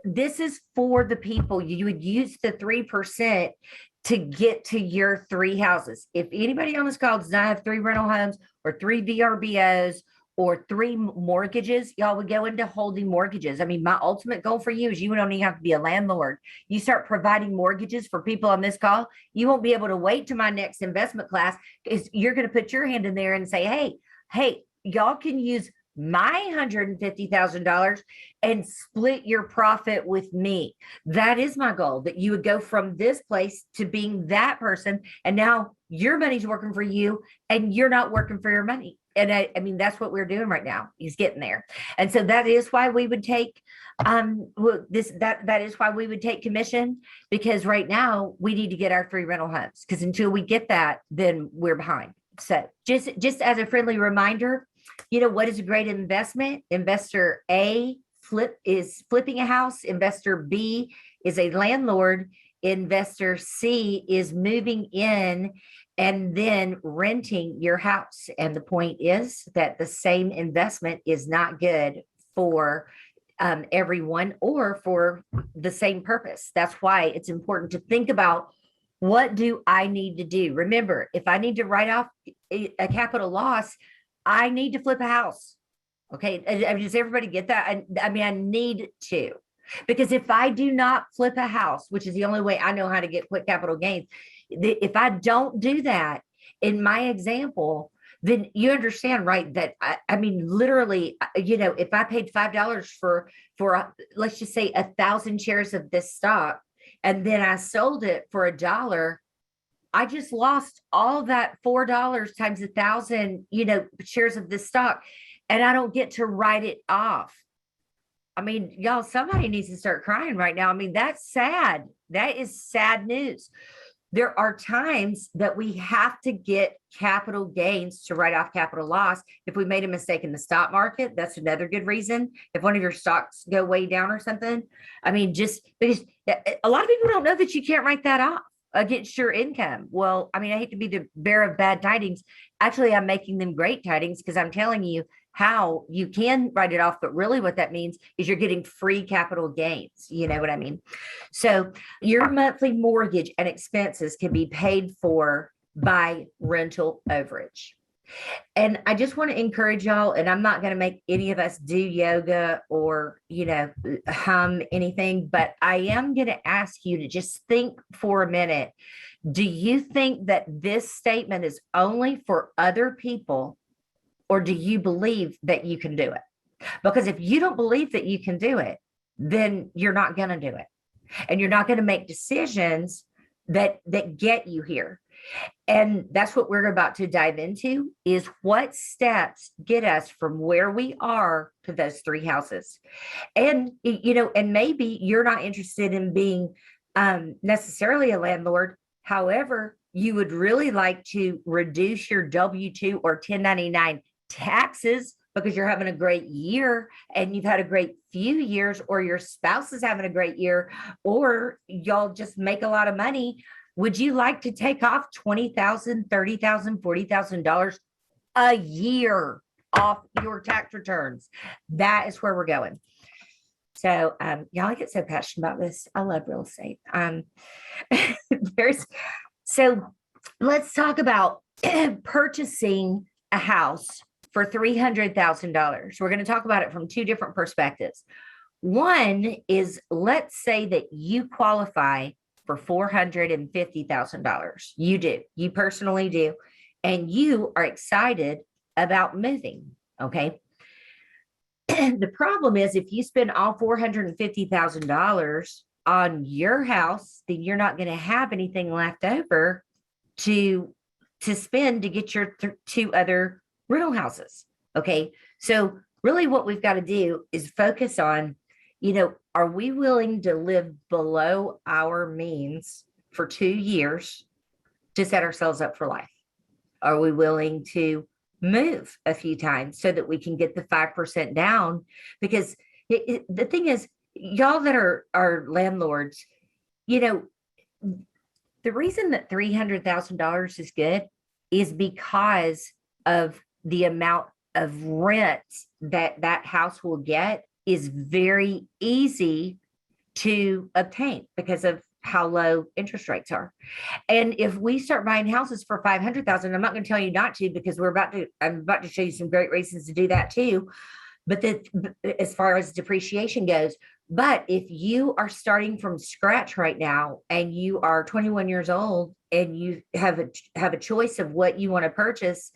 This is for the people. You would use the 3% to get to your three houses. If anybody on this call does not have three rental homes or three VRBOs or three mortgages, y'all would go into holding mortgages. I mean, my ultimate goal for you is you don't even have to be a landlord. You start providing mortgages for people on this call, you won't be able to wait to my next investment class because you're going to put your hand in there and say, hey, y'all can use my $150,000 and split your profit with me. That is my goal, that you would go from this place to being that person. And now your money's working for you and you're not working for your money. And I mean, that's what we're doing right now. He's getting there. And so that is why we would take that is why we would take commission, because right now we need to get our three rental homes, because until we get that, then we're behind. So just as a friendly reminder, what is a great investment? Investor A is flipping a house. Investor B is a landlord. Investor C is moving in and then renting your house. And the point is that the same investment is not good for everyone or for the same purpose. That's why it's important to think about, what do I need to do? Remember, if I need to write off a capital loss, I need to flip a house. Okay. Does everybody get that? I mean, I need to, because if I do not flip a house, which is the only way I know how to get quick capital gains, if I don't do that in my example, then you understand, right? That I mean, literally, if I paid $5 for let's just say 1,000 shares of this stock, and then I sold it for $1, I just lost all that $4 times 1,000, shares of this stock, and I don't get to write it off. I mean, y'all, somebody needs to start crying right now. I mean, that's sad. That is sad news. There are times that we have to get capital gains to write off capital loss. If we made a mistake in the stock market, that's another good reason. If one of your stocks go way down or something, I mean, just because a lot of people don't know that you can't write that off against your income. Well, I mean, I hate to be the bearer of bad tidings. Actually, I'm making them great tidings, because I'm telling you how you can write it off. But really what that means is you're getting free capital gains. You know what I mean? So your monthly mortgage and expenses can be paid for by rental overage. And I just want to encourage y'all, and I'm not going to make any of us do yoga or, hum anything, but I am going to ask you to just think for a minute. Do you think that this statement is only for other people, or do you believe that you can do it? Because if you don't believe that you can do it, then you're not going to do it. And you're not going to make decisions that get you here. And that's what we're about to dive into, is what steps get us from where we are to those three houses. And, and maybe you're not interested in being necessarily a landlord. However, you would really like to reduce your W-2 or 1099 taxes because you're having a great year and you've had a great few years, or your spouse is having a great year, or y'all just make a lot of money. Would you like to take off $20,000, $30,000, $40,000 a year off your tax returns? That is where we're going. So, y'all, I get so passionate about this. I love real estate. So let's talk about purchasing a house for $300,000. We're going to talk about it from two different perspectives. One is, let's say that you qualify for $450,000. You do. You personally do. And you are excited about moving. Okay. The problem is, if you spend all $450,000 on your house, then you're not going to have anything left over to spend to get your two other rental houses. Okay. So really what we've got to do is focus on, are we willing to live below our means for 2 years to set ourselves up for life? Are we willing to move a few times so that we can get the 5% down? Because the thing is, y'all that are landlords, the reason that $300,000 is good is because of the amount of rent that house will get is very easy to obtain because of how low interest rates are. And if we start buying houses for 500,000, I'm not going to tell you not to, because I'm about to show you some great reasons to do that too. But as far as depreciation goes, but if you are starting from scratch right now and you are 21 years old and you have a choice of what you want to purchase,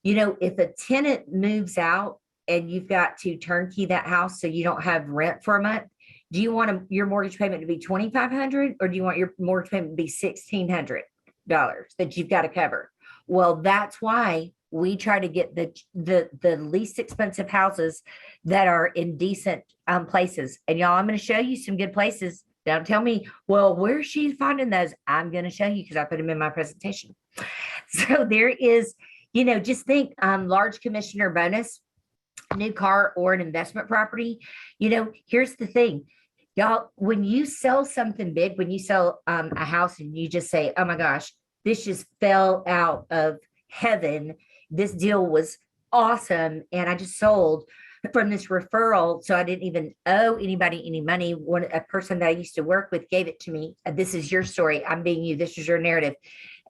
if a tenant moves out and you've got to turnkey that house so you don't have rent for a month, do you want your mortgage payment to be $2,500, or do you want your mortgage payment to be $1,600 that you've got to cover? Well, that's why we try to get the least expensive houses that are in decent places. And y'all, I'm going to show you some good places. Don't tell me, well, where's she finding those? I'm going to show you because I put them in my presentation. So there is, just think large commissioner bonus, new car, or an investment property. Here's the thing. Y'all, when you sell something big, when you sell a house and you just say, oh my gosh, this just fell out of heaven. This deal was awesome. And I just sold from this referral. So I didn't even owe anybody any money. A person that I used to work with gave it to me. This is your story. I'm being you. This is your narrative.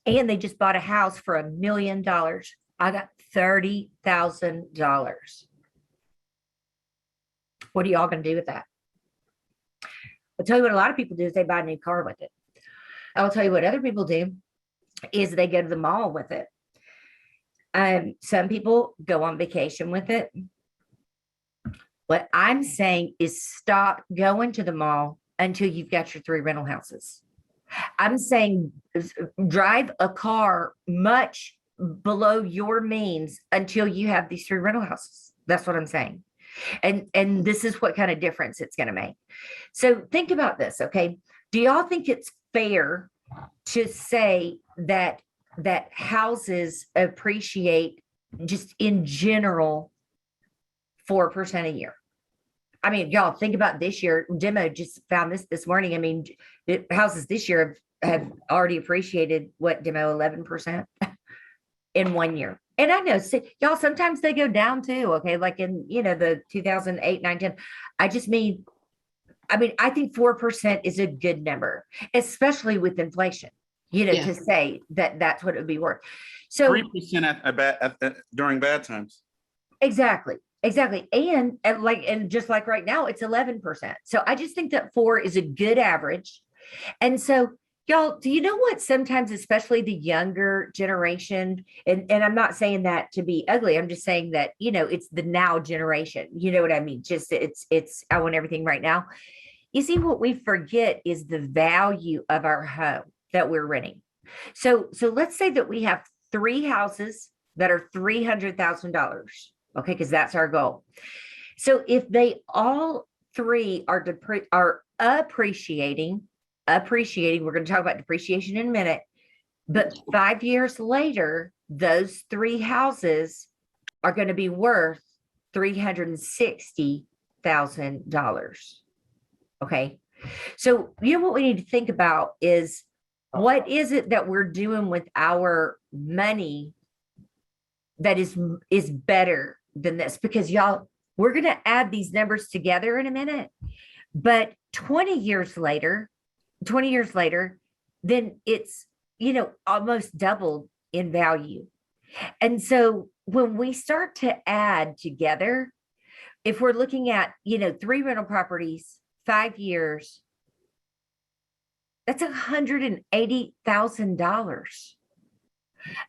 And they just bought a house for $1 million. I got $30,000. What are y'all going to do with that? I'll tell you what a lot of people do is they buy a new car with it. I'll tell you what other people do is they go to the mall with it. Some people go on vacation with it. What I'm saying is stop going to the mall until you've got your 3 rental houses. I'm saying drive a car much below your means until you have these 3 rental houses. That's what I'm saying. And this is what kind of difference it's going to make. So think about this, okay? Do y'all think it's fair to say that houses appreciate just in general 4% a year? I mean, y'all think about this year. Demo just found this morning. I mean, houses this year have already appreciated Demo 11% in 1 year. And I know, y'all, sometimes they go down too. Okay, like in the 2008, 9, 10. I think 4% is a good number, especially with inflation. To say that's what it would be worth. So 3% during bad times. Exactly. And just like right now, it's 11%. So I just think that 4 is a good average. And so y'all, do you know what? Sometimes, especially the younger generation, and I'm not saying that to be ugly. I'm just saying that, it's the now generation. You know what I mean? Just I want everything right now. You see, what we forget is the value of our home that we're renting. So let's say that we have 3 houses that are $300,000. Okay, because that's our goal. So if they all 3 are appreciating, we're going to talk about depreciation in a minute, but 5 years later, those 3 houses are going to be worth $360,000. Okay. So what we need to think about is, what is it that we're doing with our money that is better than this? Because y'all, we're going to add these numbers together in a minute, but 20 years later, then it's, almost doubled in value. And so when we start to add together, if we're looking at, 3 rental properties, 5 years, that's $180,000.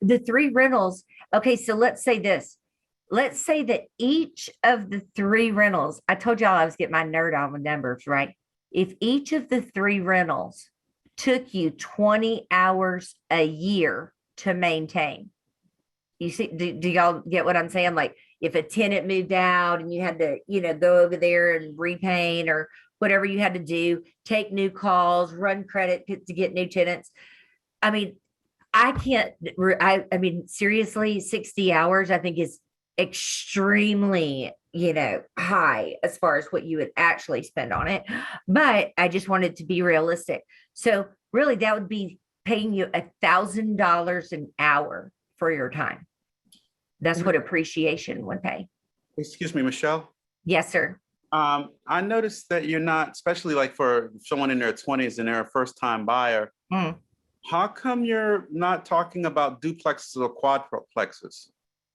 The 3 rentals. Okay, so let's say this. Let's say that each of the 3 rentals, I told y'all I was getting my nerd on with numbers, right? If each of the 3 rentals took you 20 hours a year to maintain, you see, do y'all get what I'm saying? Like if a tenant moved out and you had to, go over there and repaint or whatever you had to do, take new calls, run credit to get new tenants. I mean, seriously, 60 hours, I think is extremely, high as far as what you would actually spend on it. But I just wanted to be realistic. So really that would be paying you $1,000 an hour for your time. That's what appreciation would pay. Excuse me, Michele. Yes, sir. I noticed that you're not, especially like for someone in their 20s and they're a first-time buyer, Mm. how come you're not talking about duplexes or quadplexes?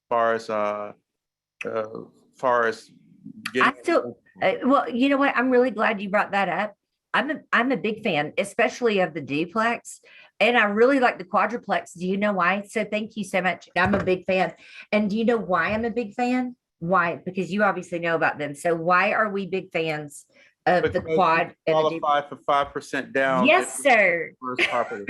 Far as far as I getting still, well, you know what? I'm really glad you brought that up. I'm a big fan, especially of the duplex, and I really like the quadruplex. Do you know why? So thank you so much. I'm a big fan. And do you know why I'm a big fan? Why? Because you obviously know about them. So why are we big fans of the because you quad and the duplex? qualify for 5% down Yes, sir. first property?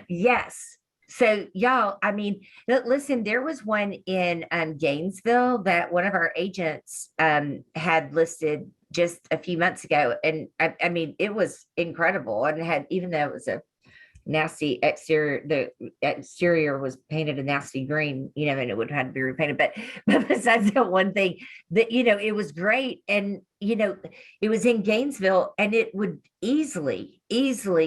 Yes. So y'all, I mean, listen, there was one in Gainesville that one of our agents had listed just a few months ago. And I mean, it was incredible. And it had, even though it was a nasty exterior, the exterior was painted a nasty green, you know, and it would have had to be repainted. But besides that one thing, that, you know, it was great. And, you know, it was in Gainesville and it would easily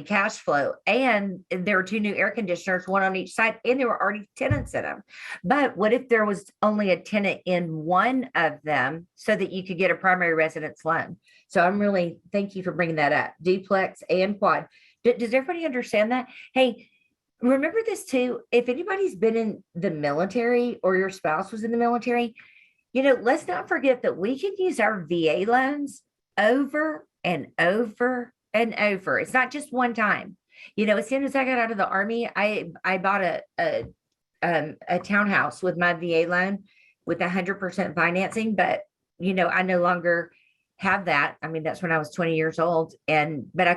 cash flow. And there were two new air conditioners, one on each side, and there were already tenants in them. But what if there was only a tenant in one of them so that you could get a primary residence loan? So I'm really, thank you for bringing that up. Duplex and quad. Does everybody understand that? Hey, remember this too. If anybody's been in the military or your spouse was in the military, you know, let's not forget that we can use our VA loans over and over and over. It's not just one time. You know, as soon as I got out of the Army, I bought a townhouse with my VA loan with 100% financing, but you know, I no longer have that. I mean, that's when I was 20 years old, but I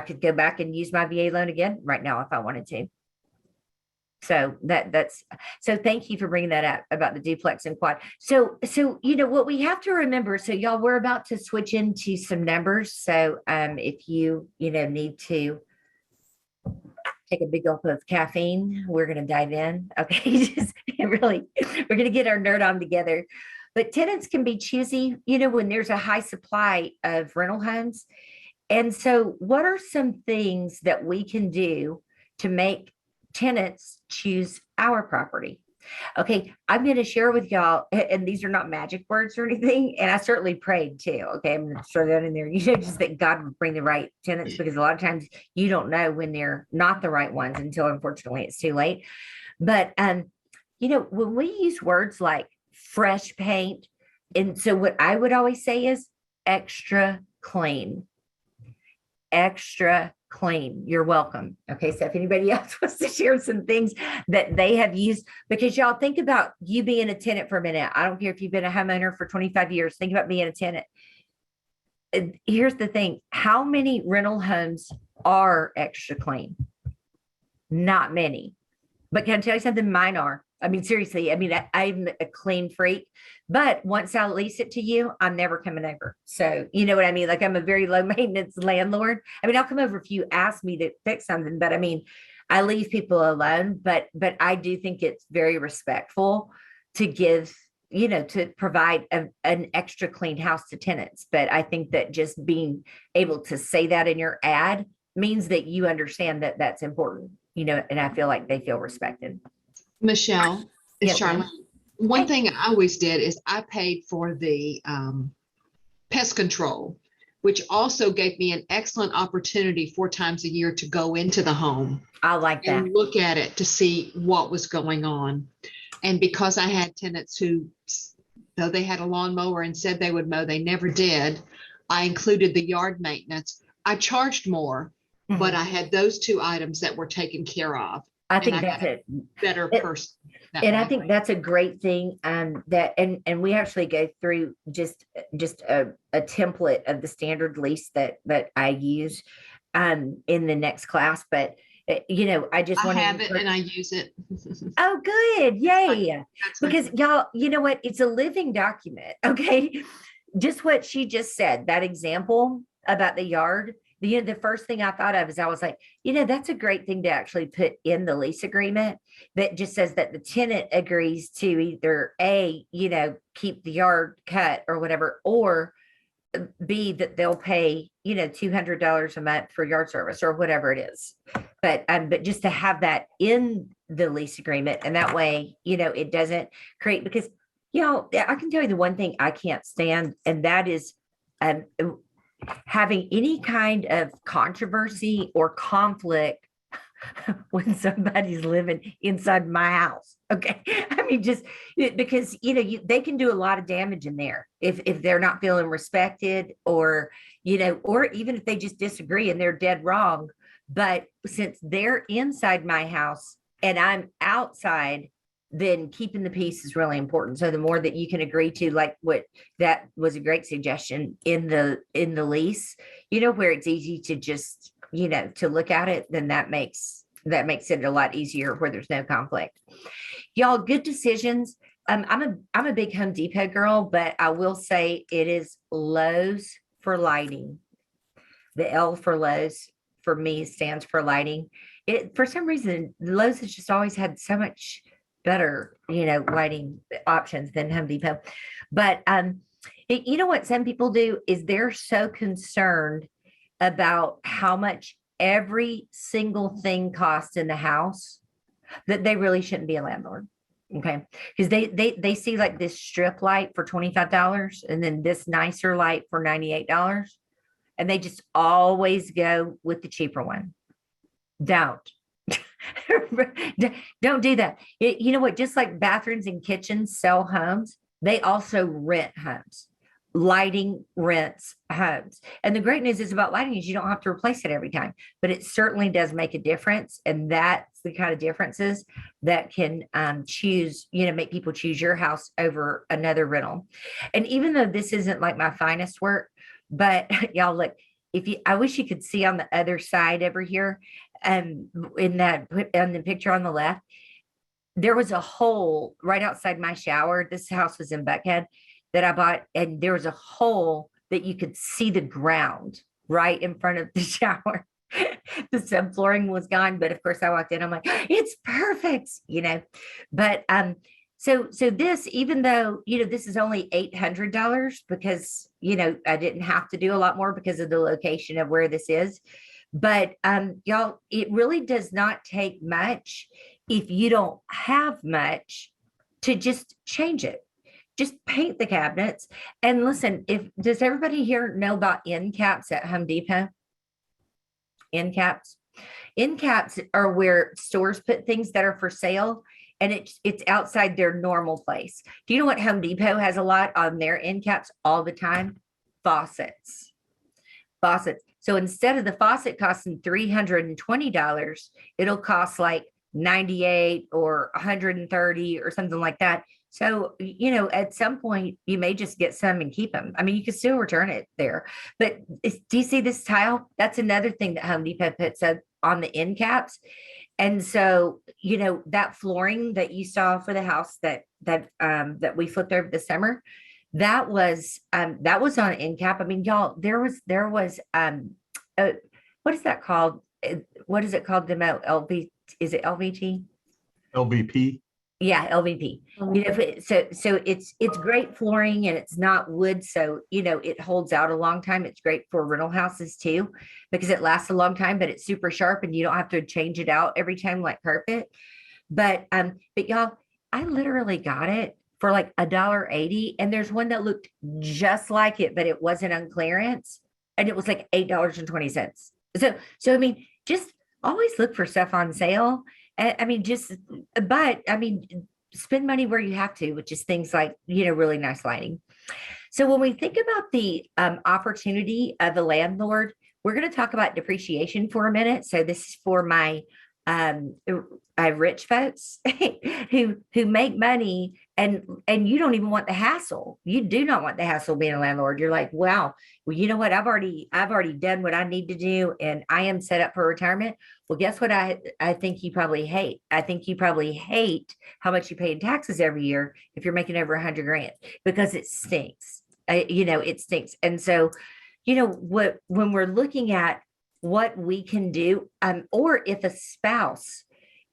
could go back and use my VA loan again right now if I wanted to. So so thank you for bringing that up about the duplex and quad. So you know what we have to remember. So y'all, we're about to switch into some numbers. So if you know need to take a big gulp of caffeine, we're going to dive in. Okay, just really, we're going to get our nerd on together. But tenants can be choosy, you know, when there's a high supply of rental homes. And so, what are some things that we can do to make tenants choose our property? Okay, I'm going to share with y'all, and these are not magic words or anything. And I certainly prayed too. Okay, I'm going to throw that in there. You know, just that God would bring the right tenants, because a lot of times you don't know when they're not the right ones until, unfortunately, it's too late. But you know, when we use words like fresh paint, and so what I would always say is extra clean. Extra clean. You're welcome. Okay. So if anybody else wants to share some things that they have used, because y'all think about you being a tenant for a minute. I don't care if you've been a homeowner for 25 years, think about being a tenant. Here's the thing. How many rental homes are extra clean? Not many. But can I tell you something? Mine are. I mean, seriously, I mean, I'm a clean freak, but once I lease it to you, I'm never coming over. So, you know what I mean? Like, I'm a very low maintenance landlord. I mean, I'll come over if you ask me to fix something, but I mean, I leave people alone, but I do think it's very respectful to give, you know, to provide an extra clean house to tenants. But I think that just being able to say that in your ad means that you understand that that's important, you know, and I feel like they feel respected. Michele, it's Yes, Charlotte. ma'am. One thing I always did is I paid for the pest control, which also gave me an excellent opportunity 4 times a year to go into the home I like that. and look at it to see what was going on. And because I had tenants who, though they had a lawnmower and said they would mow, they never did, I included the yard maintenance. I charged more, but I had those 2 items that were taken care of. I think And I that's got it. better person. And I think that's a great thing. That and we actually go through just a template of the standard lease that I use in the next class. But you know, I just I want have to it and I use it. Oh, good. Yay. That's my Because y'all, you know what? It's a living document. Okay. Just what she just said, that example about the yard. You know, the first thing I thought of is I was like, you know, that's a great thing to actually put in the lease agreement that just says that the tenant agrees to either A, you know, keep the yard cut or whatever, or B, that they'll pay, you know, $200 a month for yard service or whatever it is. But just to have that in the lease agreement, and that way, you know, it doesn't create, because, you know, I can tell you the one thing I can't stand, and that is um, having any kind of controversy or conflict when somebody's living inside my house. Okay. I mean, just because, they can do a lot of damage in there if they're not feeling respected, or, or even if they just disagree and they're dead wrong. But since they're inside my house and I'm outside, then keeping the peace is really important. So the more that you can agree to, like what that was a great suggestion in the lease, where it's easy to just, to look at it, then that makes it a lot easier where there's no conflict. Y'all, good decisions. I'm a big Home Depot girl, but I will say it is Lowe's for lighting. The L for Lowe's for me stands for lighting. For some reason, Lowe's has just always had so much better, lighting options than Home Depot. But you know what some people do is they're so concerned about how much every single thing costs in the house that they really shouldn't be a landlord. Okay. Because they see like this strip light for $25 and then this nicer light for $98. And they just always go with the cheaper one. Don't. Don't do that. You know what? Just like bathrooms and kitchens sell homes, they also rent homes. Lighting rents homes. And the great news is about lighting is you don't have to replace it every time, but it certainly does make a difference. And that's the kind of differences that can make people choose your house over another rental. And even though this isn't like my finest work, but y'all look, I wish you could see on the other side over here, in the picture on the left, there was a hole right outside my shower. This house was in Buckhead that I bought, and there was a hole that you could see the ground right in front of the shower. The subflooring was gone, but of course I walked in, I'm like, it's perfect, But so this, even though this is only $800 because I didn't have to do a lot more because of the location of where this is. But y'all, it really does not take much if you don't have much to just change it. Just paint the cabinets. And listen, does everybody here know about end caps at Home Depot? End caps. End caps are where stores put things that are for sale, and it's outside their normal place. Do you know what Home Depot has a lot on their end caps all the time? Faucets. So instead of the faucet costing $320, it'll cost like $98 or $130 or something like that. So, at some point you may just get some and keep them. I mean, you can still return it there, but do you see this tile? That's another thing that Home Depot puts up on the end caps. And so, that flooring that you saw for the house that we flipped over this summer, that was on an end cap. I mean, y'all, there was what is that called? What is it called? LV? Is it LVT? LVP. Yeah, LVP. So it's great flooring and it's not wood, so it holds out a long time. It's great for rental houses too, because it lasts a long time, but it's super sharp and you don't have to change it out every time like carpet. But y'all, I literally got it for like $1.80, and there's one that looked just like it, but it wasn't on clearance, and it was like $8.20. So I mean, just always look for stuff on sale. I mean, spend money where you have to, which is things like, really nice lighting. So when we think about the opportunity of a landlord, we're going to talk about depreciation for a minute. So this is for my rich folks who make money, and you don't even want the hassle. You do not want the hassle being a landlord. You're like, wow, well, you know what? I've already done what I need to do, and I am set up for retirement. Well, guess what? I think you probably hate. I think you probably hate how much you pay in taxes every year if you're making over $100,000, because it stinks. It stinks. And so, when we're looking at what we can do, or if a spouse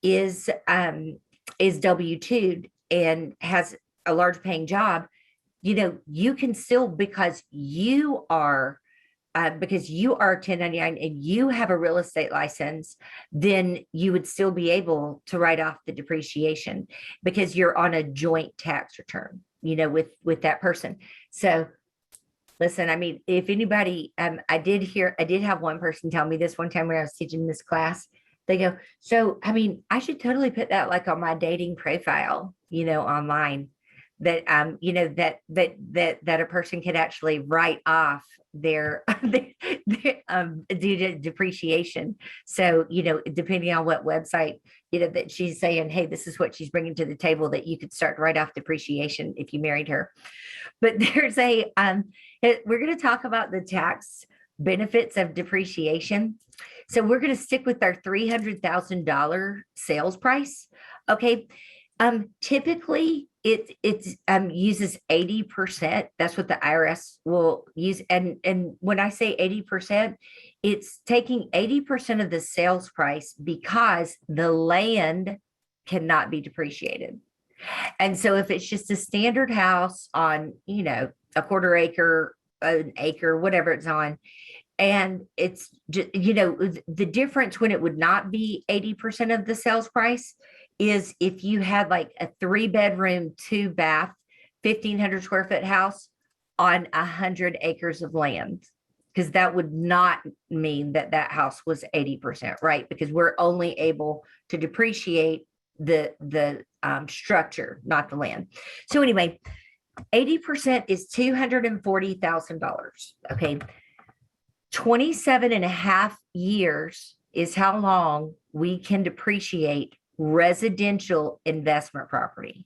is W-2'd and has a large paying job, you can still, because you are 1099 and you have a real estate license, then you would still be able to write off the depreciation because you're on a joint tax return, with that person. So Listen, I mean, if anybody, I did have one person tell me this one time when I was teaching this class. They go, so, I mean, I should totally put that like on my dating profile, online, that, that a person could actually write off their, due to depreciation. So, depending on what website, that she's saying, hey, this is what she's bringing to the table, that you could start right off depreciation if you married her. But there's we're going to talk about the tax benefits of depreciation. So we're going to stick with our $300,000 sales price. Okay. Typically it uses 80%. That's what the IRS will use. And when I say 80%, it's taking 80% of the sales price because the land cannot be depreciated. And so if it's just a standard house on, a quarter acre, an acre, whatever it's on, and it's just, the difference when it would not be 80% of the sales price is if you had like a 3-bedroom, 2-bath, 1,500 square foot house on 100 acres of land, because that would not mean that that house was 80%, right? Because we're only able to depreciate the structure, not the land. So anyway, 80% is $240,000. Okay. 27 and a half years is how long we can depreciate residential investment property.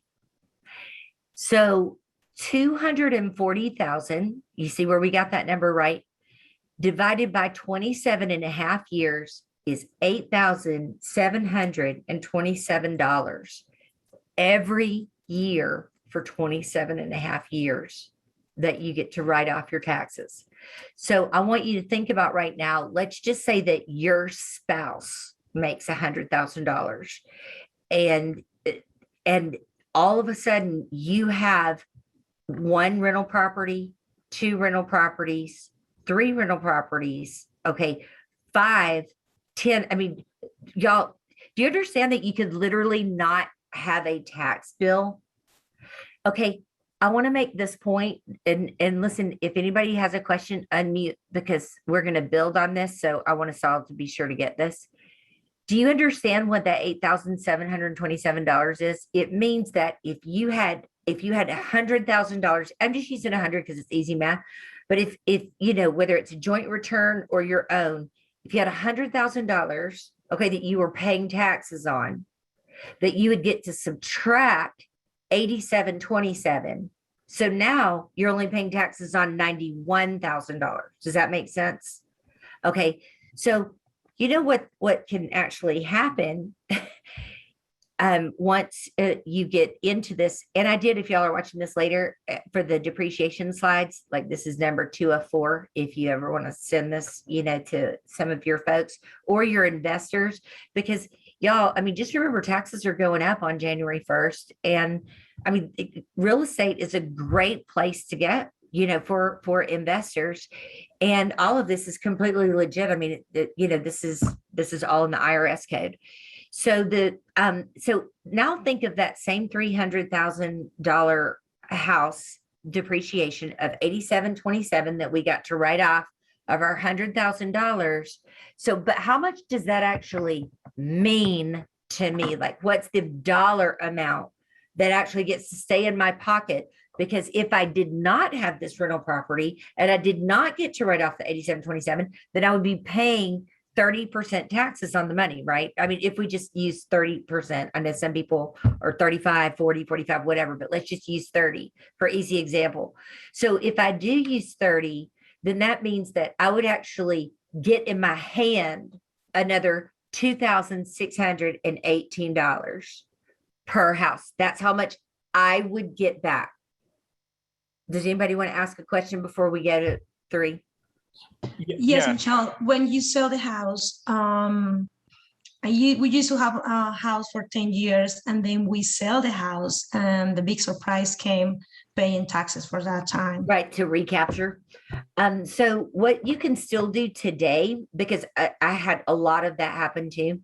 So 240,000, you see where we got that number, right? Divided by 27 and a half years is $8,727 every year for 27 and a half years that you get to write off your taxes. So I want you to think about right now, let's just say that your spouse makes $100,000 and all of a sudden you have 1 rental property, 2 rental properties, 3 rental properties, okay, 5, 10. I mean, y'all, do you understand that you could literally not have a tax bill? Okay, I want to make this point, and listen, if anybody has a question, unmute, because we're going to build on this. So I want us all to be sure to get this. Do you understand what that $8,727 is? It means that if you had $100,000, I'm just using 100 because it's easy math. But if whether it's a joint return or your own, if you had $100,000, okay, that you were paying taxes on, that you would get to subtract 8727. So now you're only paying taxes on $91,000. Does that make sense? Okay. So you know what can actually happen once you get into this, and I did, if y'all are watching this later, for the depreciation slides, like this is number 2 of 4, if you ever want to send this, to some of your folks or your investors, because y'all, I mean, just remember taxes are going up on January 1st. And I mean, real estate is a great place to get, for investors. And all of this is completely legit. I mean, this is all in the IRS code. So so now think of that same $300,000 house depreciation of 8727 that we got to write off of our $100,000. So, but how much does that actually mean to me? Like, what's the dollar amount that actually gets to stay in my pocket? Because if I did not have this rental property and I did not get to write off the 8727, then I would be paying 30% taxes on the money, right? I mean, if we just use 30%, I know some people are 35, 40, 45, whatever, but let's just use 30 for easy example. So if I do use 30, then that means that I would actually get in my hand another $2,618 per house. That's how much I would get back. Does anybody want to ask a question before we go to 3? Yes, Michele, when you sell the house, we used to have a house for 10 years and then we sell the house and the big surprise came paying taxes for that time. Right, to recapture. So what you can still do today, because I had a lot of that happen too,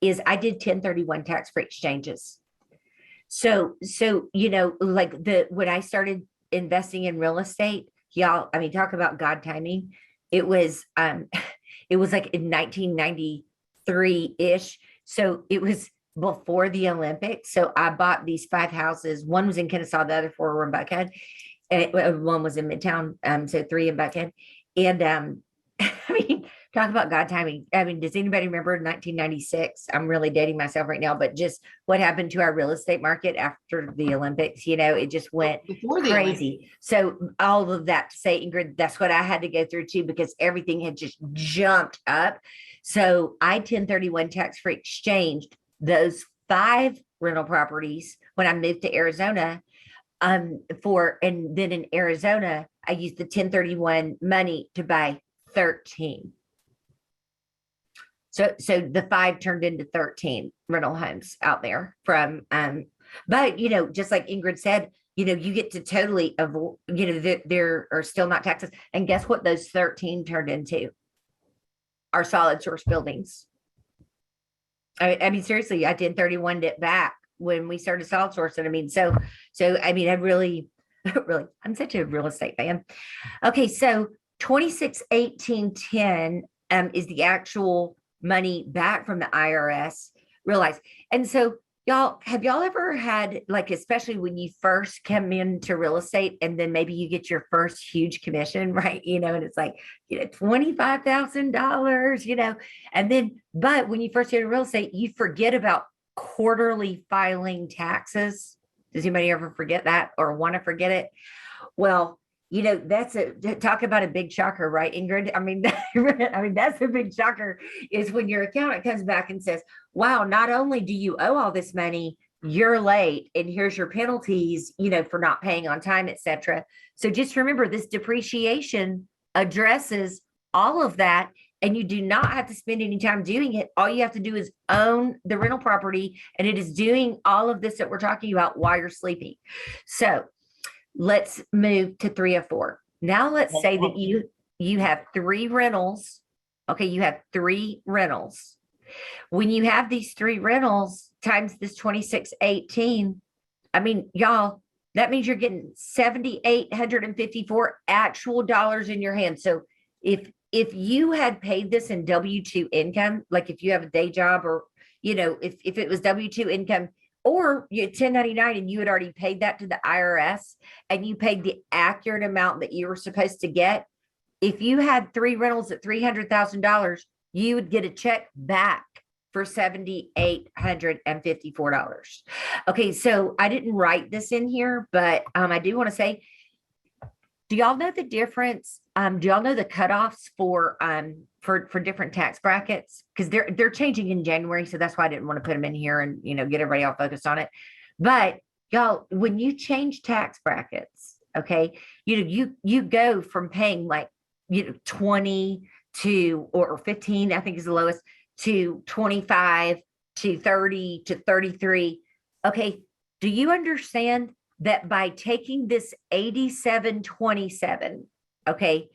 is I did 1031 tax-free exchanges. So, like when I started investing in real estate, y'all, I mean, talk about God timing. It was it was like in 1993-ish. So it was before the Olympics. So I bought these 5 houses. One was in Kennesaw, the other 4 were in Buckhead. And one was in Midtown. So 3 in Buckhead. And I mean, talk about God timing. I mean, does anybody remember 1996? I'm really dating myself right now, but just what happened to our real estate market after the Olympics, it just went Before the crazy. So all of that to say, Ingrid, that's what I had to go through too, because everything had just jumped up. So I 1031 tax-free exchanged those 5 rental properties when I moved to Arizona. And then in Arizona, I used the 1031 money to buy 13. So the 5 turned into 13 rental homes out there from, but just like Ingrid said, you get to totally avoid, there are still not taxes. And guess what those 13 turned into? Our solid source buildings. I mean, seriously, I 1031'd it back when we started solid source. And I mean, so I mean, I really, I'm such a real estate fan. Okay. So 261810 is the actual money back from the IRS, realize. And so have y'all ever had, like, especially when you first come into real estate and then maybe you get your first huge commission, right? And it's like, $25,000, and then, but when you first get into real estate, you forget about quarterly filing taxes. Does anybody ever forget that or want to forget it? Well, that's talk about a big shocker, right, Ingrid? I mean, that's a big shocker is when your accountant comes back and says, wow, not only do you owe all this money, you're late and here's your penalties, for not paying on time, etc. So just remember this depreciation addresses all of that, and you do not have to spend any time doing it. All you have to do is own the rental property, and it is doing all of this that we're talking about while you're sleeping. So let's move to 304. Now let's say that you have 3 rentals. Okay, you have 3 rentals. When you have these 3 rentals times this 2618, I mean, y'all, that means you're getting $7,854 actual dollars in your hand. So if you had paid this in W-2 income, like if you have a day job or, if it was W-2 income, or you 1099 and you had already paid that to the IRS and you paid the accurate amount that you were supposed to get, if you had 3 rentals at $300,000, you would get a check back for $7,854. Okay, so I didn't write this in here, but I do want to say, do y'all know the difference? Do y'all know the cutoffs for different tax brackets? Because they're changing in January, so that's why I didn't want to put them in here and get everybody all focused on it. But y'all, when you change tax brackets, okay, you go from paying like 20 to or 15, I think is the lowest, to 25 to 30 to 33. Okay, do you understand that by taking this 8727, okay,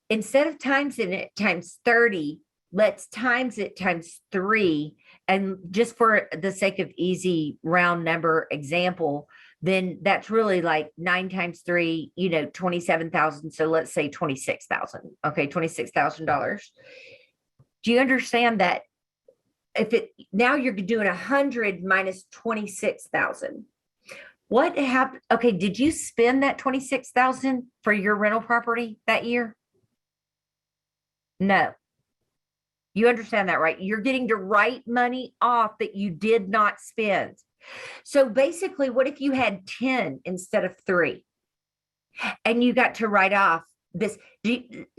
instead of times it times 30, let's times it times 3. And just for the sake of easy round number example, then that's really like 9 times 3, 27,000. So let's say 26,000. Okay, $26,000. Do you understand that now you're doing 100 minus 26,000? What happened? Okay, did you spend that 26,000 for your rental property that year? No. You understand that, right? You're getting to write money off that you did not spend. So basically, what if you had 10 instead of 3? And you got to write off this.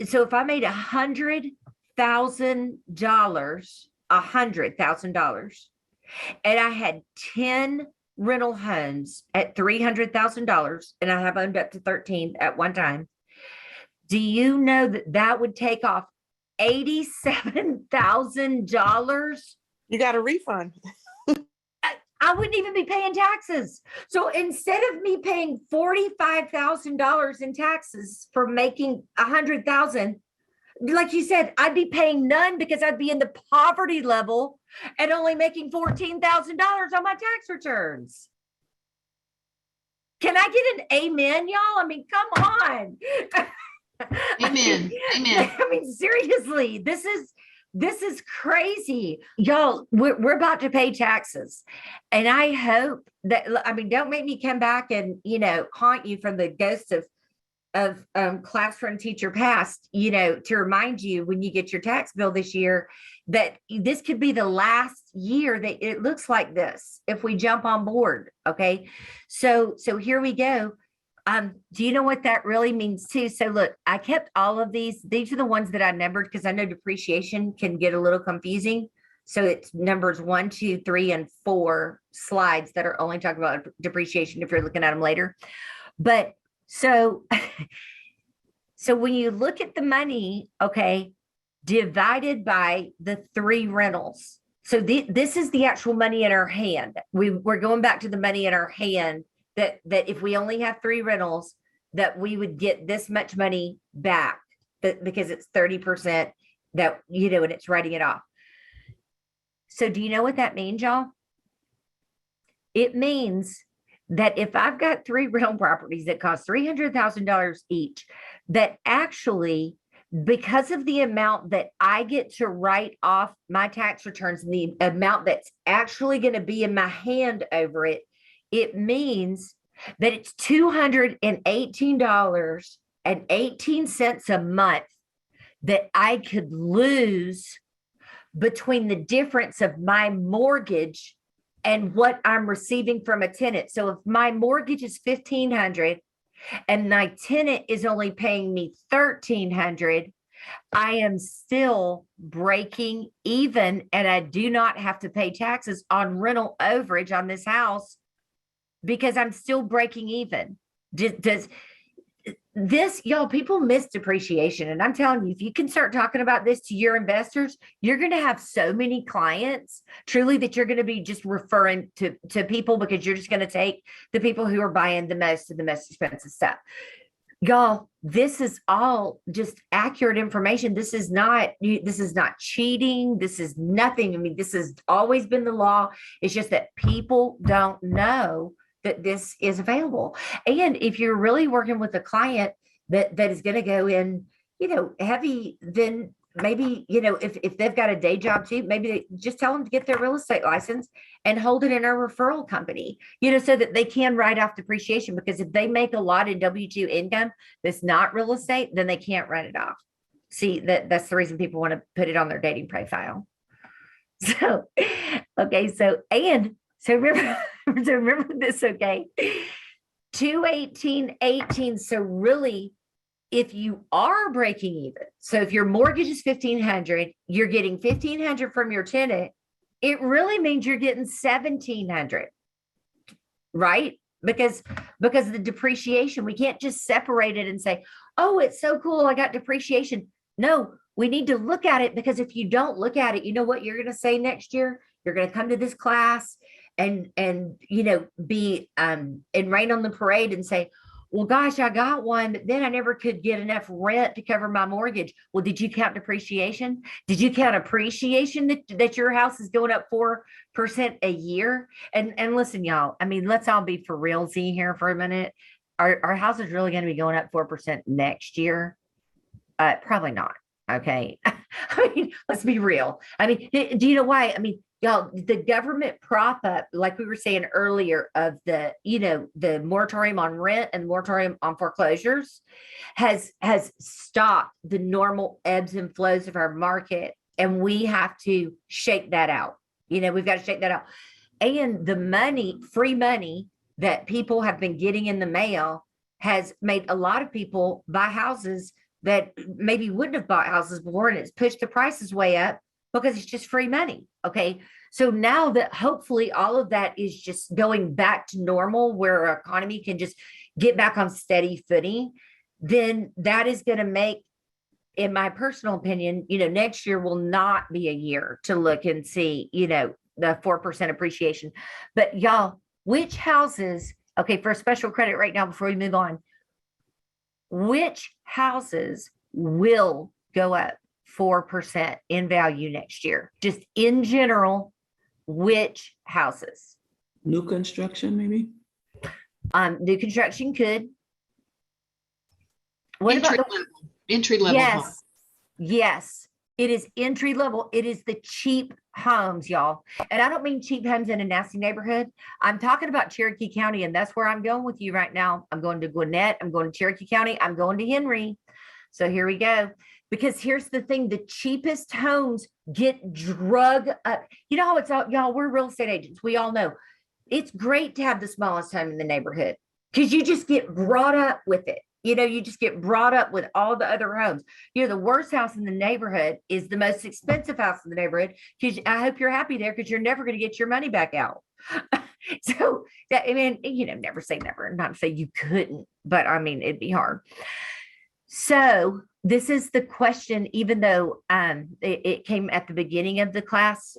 So if I made $100,000, and I had 10 rental homes at $300,000, and I have owned up to 13 at one time, do you know that would take off $87,000? You got a refund. I wouldn't even be paying taxes. So instead of me paying $45,000 in taxes for making 100,000, like you said, I'd be paying none because I'd be in the poverty level and only making $14,000 on my tax returns. Can I get an amen, y'all? I mean, come on. Amen. Amen. I mean, seriously, this is crazy. Y'all, we're about to pay taxes. And I hope that, I mean, don't make me come back and, haunt you from the ghosts of classroom teacher past, to remind you when you get your tax bill this year, that this could be the last year that it looks like this if we jump on board. Okay. So here we go. Do you know what that really means too? So look, I kept all of these. These are the ones that I numbered because I know depreciation can get a little confusing. So it's numbers 1, 2, 3, and 4 slides that are only talking about depreciation if you're looking at them later. But so when you look at the money, okay, divided by the 3 rentals. So this is the actual money in our hand. We're going back to the money in our hand that if we only have 3 rentals, that we would get this much money back because it's 30% that, and it's writing it off. So do you know what that means, y'all? It means that if I've got 3 rental properties that cost $300,000 each, that actually, because of the amount that I get to write off my tax returns and the amount that's actually going to be in my hand over it, it means that it's $218.18 a month that I could lose between the difference of my mortgage and what I'm receiving from a tenant. So if my mortgage is $1,500 and my tenant is only paying me $1,300, I am still breaking even, and I do not have to pay taxes on rental overage on this house because I'm still breaking even. Does this, y'all, people miss depreciation. And I'm telling you, if you can start talking about this to your investors, you're going to have so many clients truly that you're going to be just referring to people because you're just going to take the people who are buying the most of the most expensive stuff. Y'all, this is all just accurate information. This is not cheating. This is nothing. I mean, this has always been the law. It's just that people don't know that this is available. And if you're really working with a client that is going to go in, heavy, then maybe, if they've got a day job too, maybe they just tell them to get their real estate license and hold it in a referral company, so that they can write off depreciation, because if they make a lot in W-2 income that's not real estate, then they can't write it off. See, that's the reason people want to put it on their dating profile. So, okay. So remember this, okay? 218.18. So really, if you are breaking even, so if your mortgage is $1,500, you're getting $1,500 from your tenant, it really means you're getting $1,700, right? Because of the depreciation, we can't just separate it and say, oh, it's so cool, I got depreciation. No, we need to look at it, because if you don't look at it, you know what you're going to say next year? You're going to come to this class and be and rain on the parade and say, well, gosh, I got one, but then I never could get enough rent to cover my mortgage. Well, did you count depreciation? Did you count appreciation that your house is going up 4% a year? And listen, y'all, I mean, let's all be for realsy here for a minute. Our house is really going to be going up 4% next year? Probably not. Okay. I mean, let's be real. I mean, do you know why? I mean, y'all, the government prop up, like we were saying earlier, of the moratorium on rent and moratorium on foreclosures has stopped the normal ebbs and flows of our market. And we have to shake that out. We've got to shake that out. And the free money that people have been getting in the mail has made a lot of people buy houses that maybe wouldn't have bought houses before, and it's pushed the prices way up because it's just free money. Okay. So now that hopefully all of that is just going back to normal, where our economy can just get back on steady footing, then that is going to make, in my personal opinion, next year will not be a year to look and see, the 4% appreciation. But y'all, which houses, okay, for a special credit right now before we move on, which houses will go up 4% in value next year? Just in general, which houses? New construction, maybe? New construction could. What about the Entry level home. yes, yes, it is entry level. It is the cheap homes, y'all. And I don't mean cheap homes in a nasty neighborhood. I'm talking about Cherokee County, and that's where I'm going with you right now. I'm going to Gwinnett. I'm going to Cherokee County. I'm going to Henry. So here we go. Because here's the thing, the cheapest homes get drug up. You know how it's all, y'all, we're real estate agents. We all know it's great to have the smallest home in the neighborhood because you just get brought up with it. You know, you just get brought up with all the other homes. You know, the worst house in the neighborhood is the most expensive house in the neighborhood. Because I hope you're happy there because you're never going to get your money back out. So that, I mean, you know, never say never, not to say you couldn't, but I mean, it'd be hard. So this is the question, even though it came at the beginning of the class,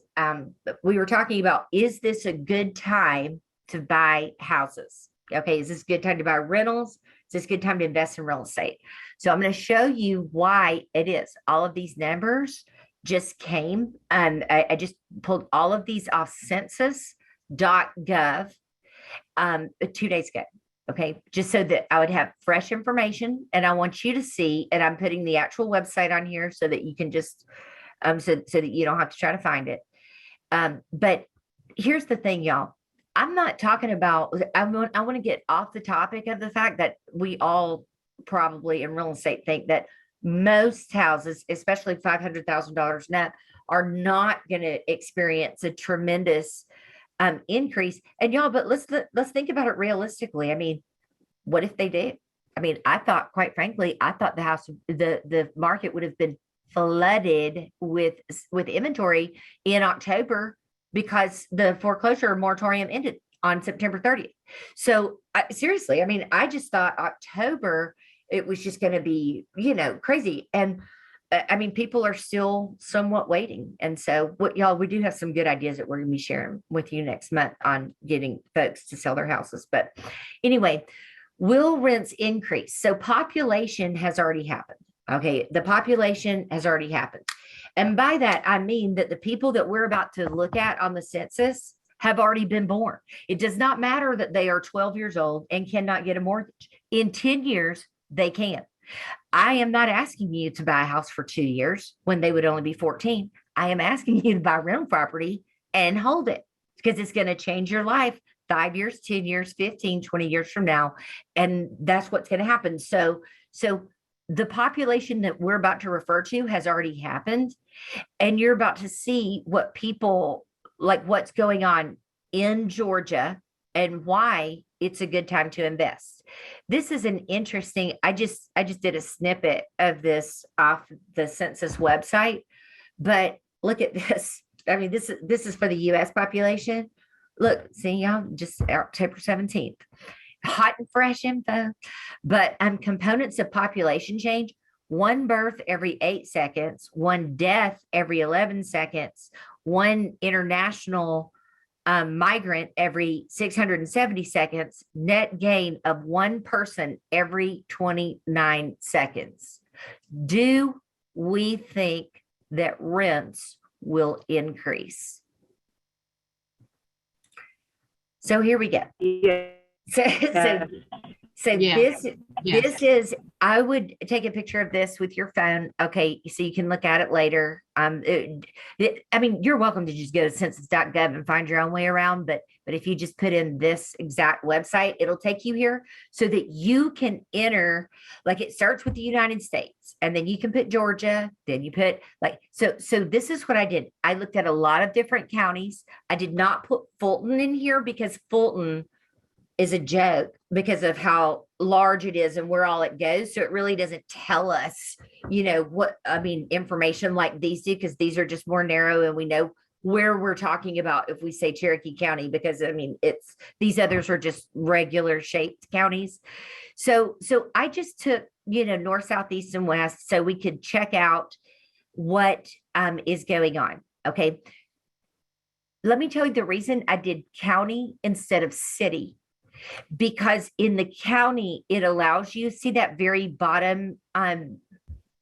we were talking about, is this a good time to buy houses? Okay, is this a good time to buy rentals? Is this a good time to invest in real estate? So I'm going to show you why it is. All of these numbers just came, and I just pulled all of these off census.gov 2 days ago. Okay, just so that I would have fresh information, and I want you to see, and I'm putting the actual website on here so that you can just, so that you don't have to try to find it. But here's the thing, y'all. I'm not talking about, I want to get off the topic of the fact that we all probably in real estate think that most houses, especially $500,000 net, are not going to experience a tremendous increase. And y'all, but let's think about it realistically. I mean, what if they did? I mean, I thought, quite frankly, I thought the market would have been flooded with inventory in October because the foreclosure moratorium ended on September 30th. So seriously, I mean, I just thought October, it was just going to be, you know, crazy. And I mean, people are still somewhat waiting. And so what y'all, we do have some good ideas that we're going to be sharing with you next month on getting folks to sell their houses. But anyway, will rents increase? So population has already happened. Okay. The population has already happened. And by that, I mean that the people that we're about to look at on the census have already been born. It does not matter that they are 12 years old and cannot get a mortgage. In 10 years, they can. I am not asking you to buy a house for 2 years when they would only be 14. I am asking you to buy rental property and hold it because it's going to change your life 5 years, 10 years, 15, 20 years from now. And that's what's going to happen. So the population that we're about to refer to has already happened. And you're about to see what people, like what's going on in Georgia and why it's a good time to invest. This is an interesting, I just did a snippet of this off the census website, but look at this. I mean, this is for the US population. Look, see y'all, just October 17th. Hot and fresh info. But components of population change: one birth every 8 seconds, one death every 11 seconds, one international migrant every 670 seconds, net gain of one person every 29 seconds. Do we think that rents will increase? So here we go. Yeah. So Yeah. this is, I would take a picture of this with your phone. Okay. So you can look at it later. I mean, you're welcome to just go to census.gov and find your own way around. But if you just put in this exact website, it'll take you here so that you can enter, like it starts with the United States and then you can put Georgia, then you put like, so this is what I did. I looked at a lot of different counties. I did not put Fulton in here because Fulton is a joke because of how large it is and where all it goes. So it really doesn't tell us, you know, what, I mean, information like these do, because these are just more narrow and we know where we're talking about if we say Cherokee County, because I mean, it's, these others are just regular shaped counties. So I just took, you know, north, south, east, and west so we could check out what is going on. Okay. Let me tell you the reason I did county instead of city. Because in the county, it allows you, see that very bottom, the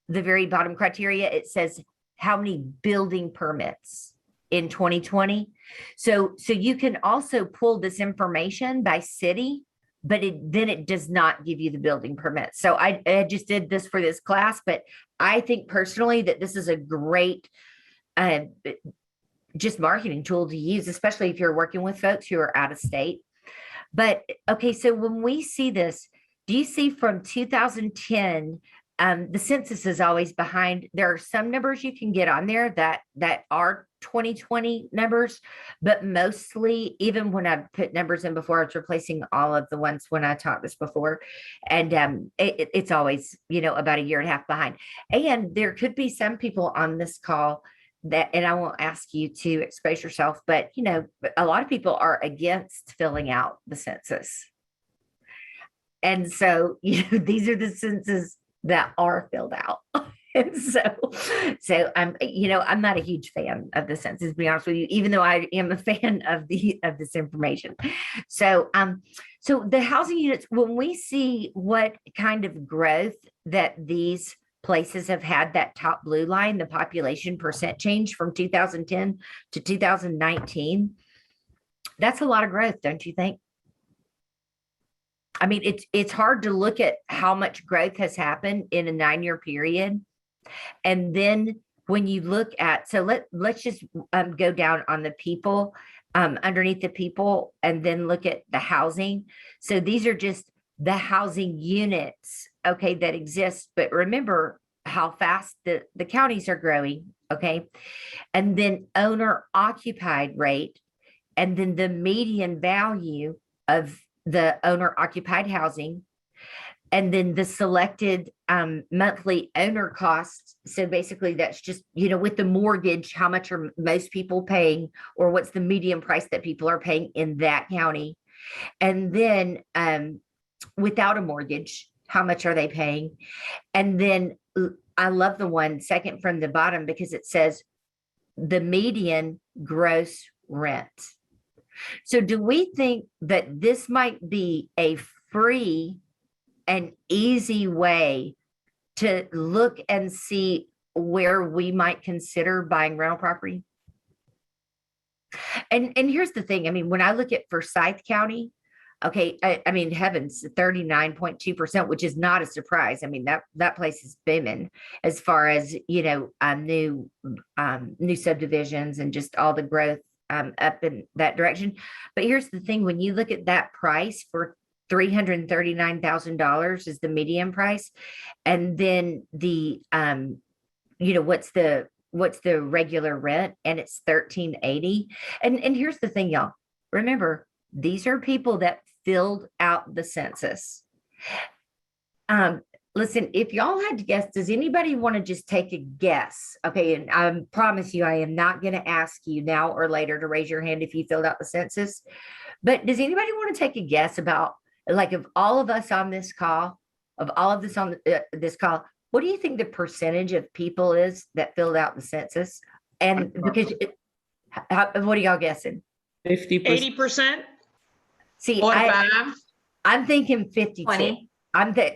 very bottom criteria, it says how many building permits in 2020. So you can also pull this information by city but then it does not give you the building permit. So I just did this for this class, but I think personally that this is a great uh, just marketing tool to use, especially if you're working with folks who are out of state. But okay, so when we see this, do you see from 2010, the census is always behind. There are some numbers you can get on there that are 2020 numbers, but mostly, even when I put numbers in before, it's replacing all of the ones when I taught this before. And it's always, about a year and a half behind. And there could be some people on this call that, and I won't ask you to expose yourself, but a lot of people are against filling out the census. And so, these are the census that are filled out. And so I'm not a huge fan of the census, to be honest with you, even though I am a fan of this information. So the housing units, when we see what kind of growth that these places have had, that top blue line, the population percent change from 2010 to 2019, that's a lot of growth, don't you think? I mean, it's hard to look at how much growth has happened in a 9-year period. And then when you look at, so let's just go down on the people, underneath the people, and then look at the housing. So these are just the housing units, okay, that exist. But remember how fast the counties are growing, okay? And then owner occupied rate, and then the median value of the owner occupied housing, and then the selected monthly owner costs. So basically that's just, with the mortgage, how much are most people paying, or what's the median price that people are paying in that county? And then without a mortgage, how much are they paying? And then I love the one second from the bottom, because it says the median gross rent. So do we think that this might be a free and easy way to look and see where we might consider buying rental property? And here's the thing. I mean, when I look at Forsyth County, okay, I mean, heavens, 39.2%, which is not a surprise. I mean, that place is booming as far as, new subdivisions and just all the growth up in that direction. But here's the thing, when you look at that price for $339,000 is the median price, and then the what's the regular rent, and it's $1,380. And here's the thing, y'all, remember, these are people that filled out the census. Listen, if y'all had to guess, does anybody want to just take a guess? Okay, and I promise you, I am not going to ask you now or later to raise your hand if you filled out the census. But does anybody want to take a guess about, like, of all of us on this call, of all of this on this call, what do you think the percentage of people is that filled out the census? And because, what are y'all guessing? 50%. 80%? See, 45? I'm thinking 52. 20.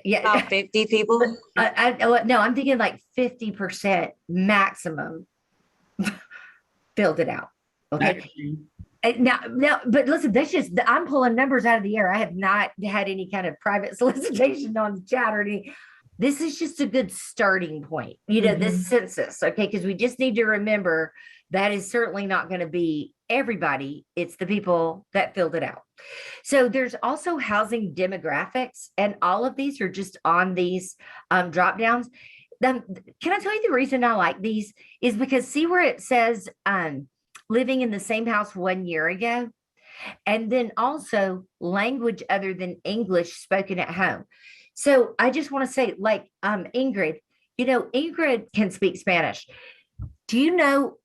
Yeah. About 50 people. No, I'm thinking like 50% maximum filled it out. Okay. Now, but listen, that's just, I'm pulling numbers out of the air. I have not had any kind of private solicitation on the chat or any. This is just a good starting point, this census. Okay. Because we just need to remember that is certainly not going to be everybody. It's the people that filled it out. So there's also housing demographics, and all of these are just on these drop downs. Can I tell you the reason I like these is because see where it says living in the same house 1 year ago, and then also language other than English spoken at home. So I just want to say, like Ingrid, Ingrid can speak Spanish. Do you know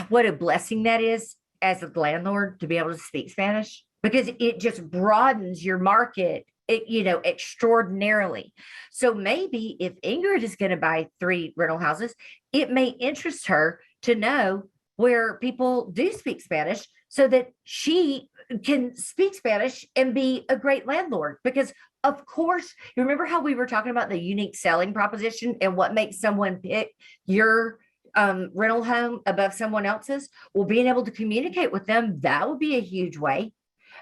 what a blessing that is as a landlord to be able to speak Spanish? Because it just broadens your market, extraordinarily. So maybe if Ingrid is going to buy 3 rental houses, it may interest her to know where people do speak Spanish so that she can speak Spanish and be a great landlord. Because of course, you remember how we were talking about the unique selling proposition and what makes someone pick your rental home above someone else's? Well, being able to communicate with them, that would be a huge way.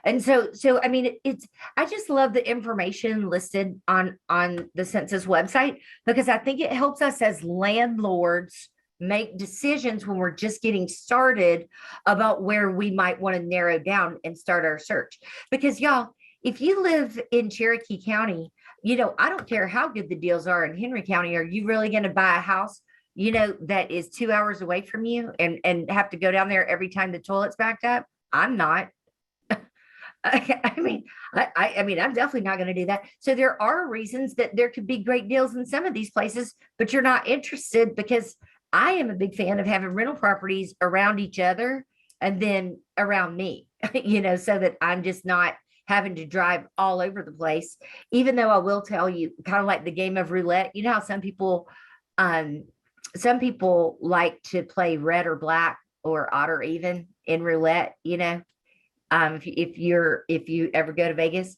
And so I mean, I just love the information listed on the census website, because I think it helps us as landlords make decisions when we're just getting started about where we might want to narrow down and start our search. Because y'all, if you live in Cherokee County, I don't care how good the deals are in Henry County. Are you really going to buy a house, that is 2 hours away from you and have to go down there every time the toilet's backed up? I'm not. I mean, I mean, I'm definitely not going to do that. So there are reasons that there could be great deals in some of these places, but you're not interested, because I am a big fan of having rental properties around each other and then around me, so that I'm just not having to drive all over the place. Even though I will tell you, kind of like the game of roulette, how some people like to play red or black or odd or even in roulette, if you ever go to Vegas.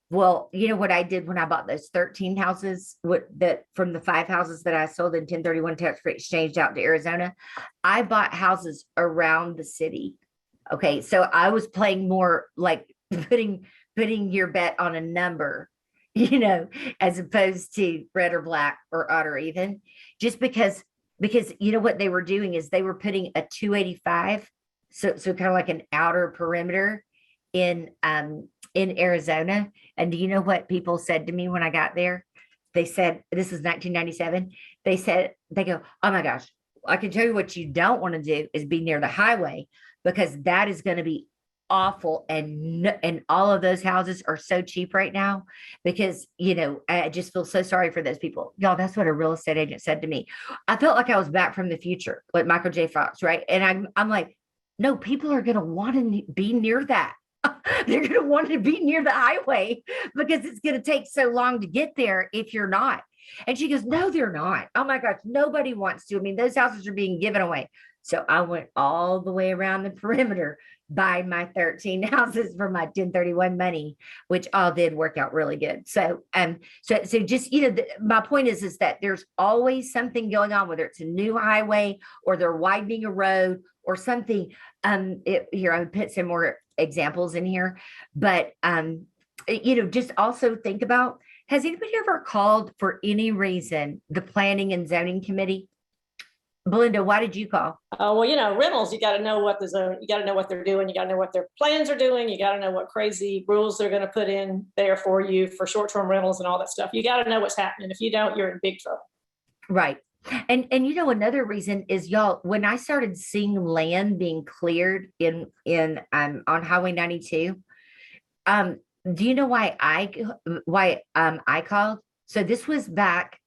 Well, what I did when I bought those 13 houses, from the 5 houses that I sold in 1031 tax-free exchanged out to Arizona, I bought houses around the city. Okay, so I was playing more like putting your bet on a number, as opposed to red or black or odd or even, just because what they were doing is they were putting a 285, so kind of like an outer perimeter in Arizona. And do you know what people said to me when I got there? They said, this is 1997. They go, oh my gosh, I can tell you what you don't want to do is be near the highway, because that is going to be awful. And all of those houses are so cheap right now, because I just feel so sorry for those people. Y'all, that's what a real estate agent said to me. I felt like I was back from the future, like Michael J. Fox, right? And I'm like, no, people are going to want to be near that. They're going to want to be near the highway, because it's going to take so long to get there if you're not. And she goes, no, they're not. Oh my gosh, nobody wants to. I mean, those houses are being given away. So I went all the way around the perimeter, buying my 13 houses for my 1031 money, which all did work out really good. So just, my point is that there's always something going on, whether it's a new highway or they're widening a road or something. Here, I would put some more examples in here, but just also think about, has anybody ever called for any reason the planning and zoning committee? Belinda, why did you call? Well, rentals, you got to know what you got to know what they're doing. You got to know what their plans are doing. You got to know what crazy rules they're going to put in there for you for short-term rentals and all that stuff. You got to know what's happening. If you don't, you're in big trouble. Right. And another reason is, y'all, when I started seeing land being cleared in on Highway 92, do you know why I called? So this was back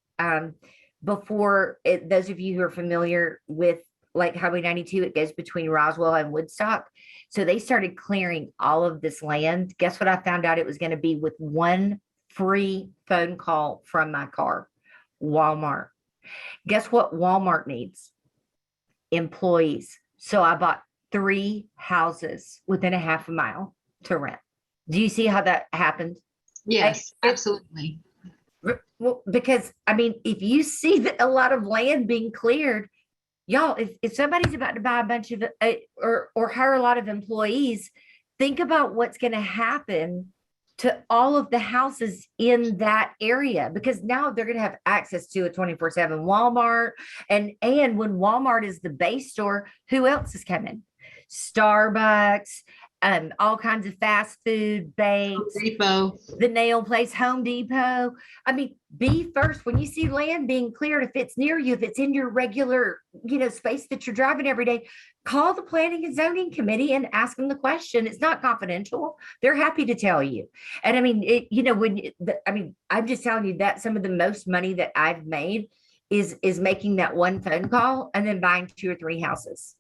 before those of you who are familiar with like Highway 92, it goes between Roswell and Woodstock. So they started clearing all of this land. Guess what I found out it was going to be with one free phone call from my car? Walmart. Guess what Walmart needs? Employees. So I bought 3 houses within a half a mile to rent. Do you see how that happened? Yes, absolutely. Well, because I mean, if you see that a lot of land being cleared, y'all, if somebody's about to buy a bunch of or hire a lot of employees, think about what's going to happen to all of the houses in that area, because now they're going to have access to a 24/7 Walmart. And when Walmart is the base store, who else is coming? Starbucks, all kinds of fast food, banks, Depot, the nail place, Home Depot. I mean, be first when you see land being cleared. If it's near you, if it's in your regular, space that you're driving every day, call the planning and zoning committee and ask them the question. It's not confidential. They're happy to tell you. And I mean, I'm just telling you that some of the most money that I've made is making that one phone call and then buying 2 or 3 houses.